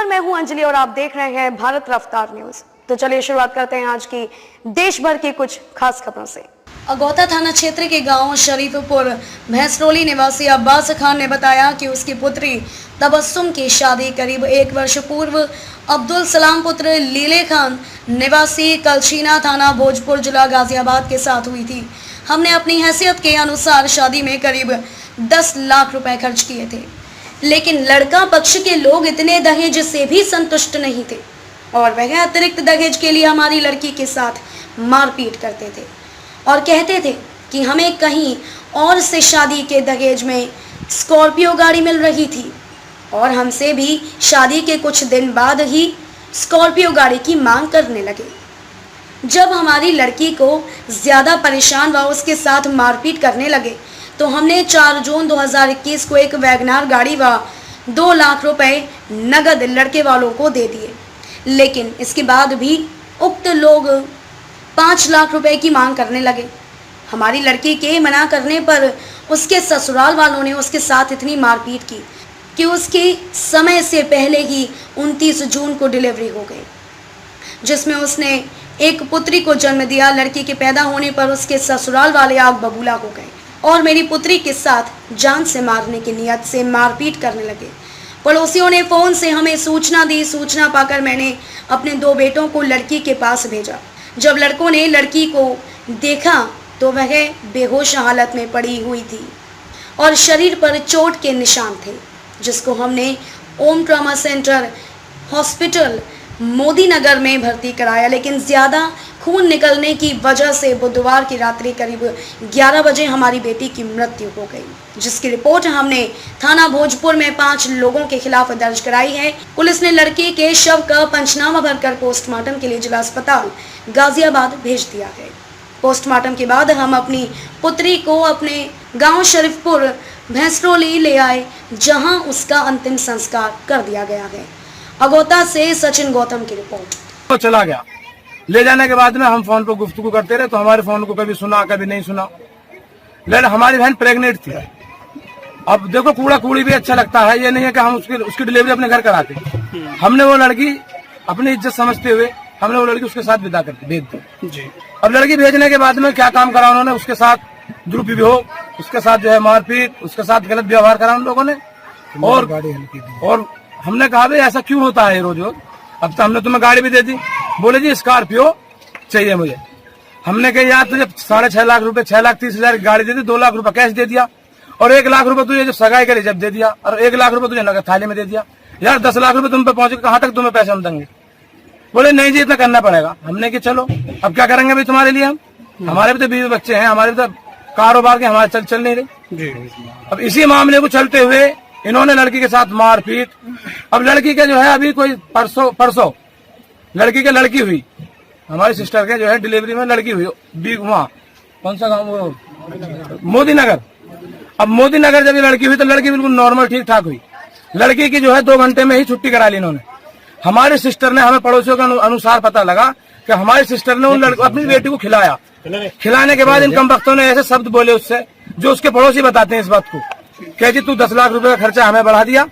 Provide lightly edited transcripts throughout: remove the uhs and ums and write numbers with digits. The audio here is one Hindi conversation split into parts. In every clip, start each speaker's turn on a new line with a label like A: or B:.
A: नमस्कार, मैं हूं अंजलि और आप देख रहे हैं भारत रफ्तार न्यूज। तो चलिए शुरुआत करते हैं आज की देश भर की कुछ खास खबरों से। अगौता थाना क्षेत्र के गांव शरीफपुर भैंसरोली निवासी अब्बास खान ने बताया कि उसकी पुत्री तबस्सुम की शादी करीब 1 वर्ष पूर्व अब्दुल सलाम पुत्र लीले खान निवासी कलशीना थाना भोजपुर जिला गाजियाबाद के साथ हुई थी। हमने अपनी हैसियत के अनुसार शादी में करीब 10 लाख रुपए खर्च किए थे, लेकिन लड़का पक्ष के लोग इतने दहेज से भी संतुष्ट नहीं थे और वह अतिरिक्त दहेज के लिए हमारी लड़की के साथ मारपीट करते थे और कहते थे कि हमें कहीं और से शादी के दहेज में स्कॉर्पियो गाड़ी मिल रही थी और हमसे भी शादी के कुछ दिन बाद ही स्कॉर्पियो गाड़ी की मांग करने लगे। जब हमारी लड़की को ज़्यादा परेशान व उसके साथ मारपीट करने लगे तो हमने 4 जून 2021 को एक वैगनार गाड़ी व 2 लाख रुपए नगद लड़के वालों को दे दिए, लेकिन इसके बाद भी उक्त लोग 5 लाख रुपए की मांग करने लगे। हमारी लड़की के मना करने पर उसके ससुराल वालों ने उसके साथ इतनी मारपीट की कि उसकी समय से पहले ही 29 जून को डिलीवरी हो गई, जिसमें उसने एक पुत्री को जन्म दिया। लड़की के पैदा होने पर उसके ससुराल वाले आग बबूला हो गए और मेरी पुत्री के साथ जान से मारने की नियत से मारपीट करने लगे। पड़ोसियों ने फ़ोन से हमें सूचना दी। सूचना पाकर मैंने अपने 2 बेटों को लड़की के पास भेजा। जब लड़कों ने लड़की को देखा तो वह बेहोश हालत में पड़ी हुई थी और शरीर पर चोट के निशान थे, जिसको हमने ओम ट्रॉमा सेंटर हॉस्पिटल मोदी नगर में भर्ती कराया, लेकिन ज़्यादा खून निकलने की वजह से बुधवार की रात्रि करीब 11 बजे हमारी बेटी की मृत्यु हो गई, जिसकी रिपोर्ट हमने थाना भोजपुर में 5 लोगों के खिलाफ दर्ज कराई है। पुलिस ने लड़की के शव का पंचनामा भरकर पोस्टमार्टम के लिए जिला अस्पताल गाजियाबाद भेज दिया है। पोस्टमार्टम के बाद हम अपनी पुत्री को अपने गाँव शरीफपुर भैंसरोली ले आए, जहाँ उसका अंतिम संस्कार कर दिया गया है। अगौता से सचिन गौतम की रिपोर्ट।
B: तो चला गया, ले जाने के बाद में हम फोन पर गुफ्तगू करते रहे तो हमारे फोन को कभी सुना कभी नहीं सुना। हमारी बहन प्रेग्नेंट थी। अब देखो, कूड़ा कूड़ी भी अच्छा लगता है, ये नहीं है कि हम उसकी डिलीवरी अपने घर कराते। हमने वो लड़की अपनी इज्जत समझते हुए हमने वो लड़की उसके साथ विदा करके भेज दी। अब लड़की भेजने के बाद में क्या काम करा उन्होंने, उसके साथ दुरुपयोग, उसके साथ जो है मारपीट, उसके साथ गलत व्यवहार करा उन लोगों ने। और हमने कहा भाई ऐसा क्यों होता है रोज रोज। अब तो हमने तुम्हें गाड़ी भी दे दी, बोले जी स्कॉर्पियो चाहिए मुझे। हमने कहा यार तुझे 6.5 लाख रुपए 6,30,000 की गाड़ी दे दी, 2 लाख रुपए कैश दे दिया और 1 लाख रुपए तुझे जब सगाई करे जब दे दिया और 1 लाख रुपए तुझे नगद थाली में दे दिया। यार 10 लाख रुपए तुम पे पहुंचे, कहाँ तक तुम्हें पैसे हम देंगे। बोले नहीं जी इतना करना पड़ेगा। हमने कि चलो अब क्या करेंगे भाई तुम्हारे लिए, हम हमारे भी तो बीवी बच्चे हैं, हमारे भी तो कारोबार के हमारे चल नहीं रहे। अब इसी मामले को चलते हुए इन्होंने लड़की के साथ मारपीट। अब लड़की के जो है अभी कोई परसों लड़की के लड़की हुई, हमारी सिस्टर के जो है डिलीवरी में लड़की हुई वहाँ कौन सा गाँव, मोदी नगर। अब मोदी नगर जब ये लड़की हुई तो लड़की बिल्कुल नॉर्मल ठीक ठाक हुई। लड़की की जो है 2 घंटे में ही छुट्टी करा ली इन्होंने। हमारी सिस्टर ने, हमें पड़ोसियों के अनुसार पता लगा कि हमारी सिस्टर ने उन अपनी बेटी को खिलाया। खिलाने के बाद इन कम वक्तों ने ऐसे शब्द बोले उससे, जो उसके पड़ोसी बताते हैं इस बात को, कह जी तू 10 लाख रुपए का खर्चा हमें बढ़ा दिया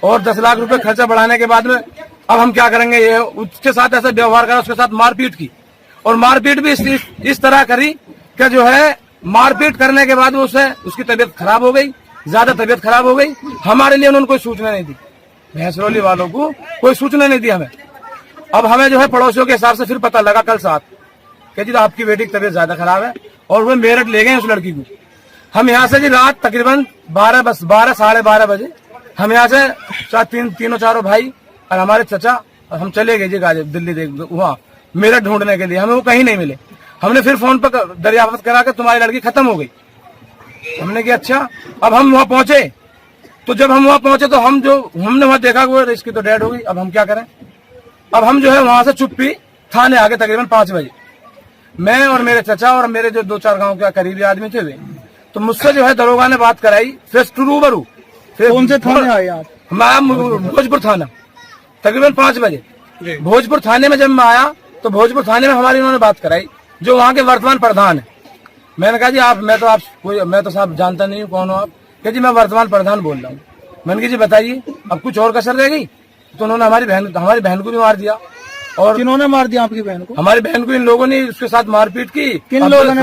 B: और 10 लाख रुपए खर्चा बढ़ाने के बाद में अब हम क्या करेंगे। ये उसके साथ ऐसा व्यवहार करा, उसके साथ मारपीट की और मारपीट भी इस तरह करी कि जो है मारपीट करने के बाद उसकी तबीयत खराब हो गई, ज्यादा तबीयत खराब हो गई। हमारे लिए उन्होंने कोई सूचना नहीं दी, भैंसरोली वालों को कोई सूचना नहीं दी हमें। अब हमें जो है पड़ोसियों के हिसाब से फिर पता लगा कल साथ कि जी आपकी बेटी की तबीयत ज्यादा खराब है और वो मेरठ ले गए उस लड़की को। हम यहाँ से जी रात तकरीबन 12 साढ़े 12 बजे हम यहाँ से तीनों चारों भाई और हमारे चचा और हम चले गए जी दिल्ली वहाँ मेरठ ढूंढने के लिए। हमें वो कहीं नहीं मिले। हमने फिर फोन पर दरियाफ्त करा के तुम्हारी लड़की खत्म हो गई। हमने कहा अच्छा। अब हम वहाँ पहुंचे तो जब हम वहाँ पहुंचे तो हमने वहाँ देखा वो इसकी तो डेड हो गई। अब हम क्या करें। अब हम जो है वहां से चुप्पी थाने आगे तकरीबन 5 बजे, मैं और मेरे चचा और मेरे जो 2-4 गांव के करीबी आदमी थे वे, तो मुझसे जो है दरोगा ने बात कराई फेस टू रूबरू।
C: कौन से थाने आए आप?
B: भोजपुर थाना तकरीबन 5 बजे। भोजपुर थाने में जब मैं आया तो भोजपुर थाने में हमारी उन्होंने बात कराई, जो वहाँ के वर्तमान प्रधान है। मैंने कहा जी मैं तो साहब जानता नहीं हूँ कौन हो आप। कह जी मैं वर्तमान प्रधान बोल रहा हूँ। मैंने कहा जी बताइए अब कुछ और कसर रह गई। तो उन्होंने हमारी बहन को भी मार दिया। और
C: किन्होंने मार दिया आपकी बहन को?
B: हमारी बहन को इन लोगों ने उसके साथ मारपीट की।
C: किन लोगों ने?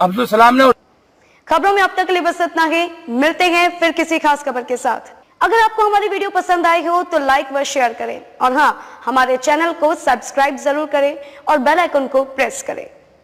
B: अब्दुल सलाम ने।
A: खबरों में अब तक के लिए बस इतना ही। मिलते हैं फिर किसी खास खबर के साथ। अगर आपको हमारी वीडियो पसंद आई हो तो लाइक व शेयर करें और हाँ, हमारे चैनल को सब्सक्राइब जरूर करें और बेल आइकन को प्रेस करें।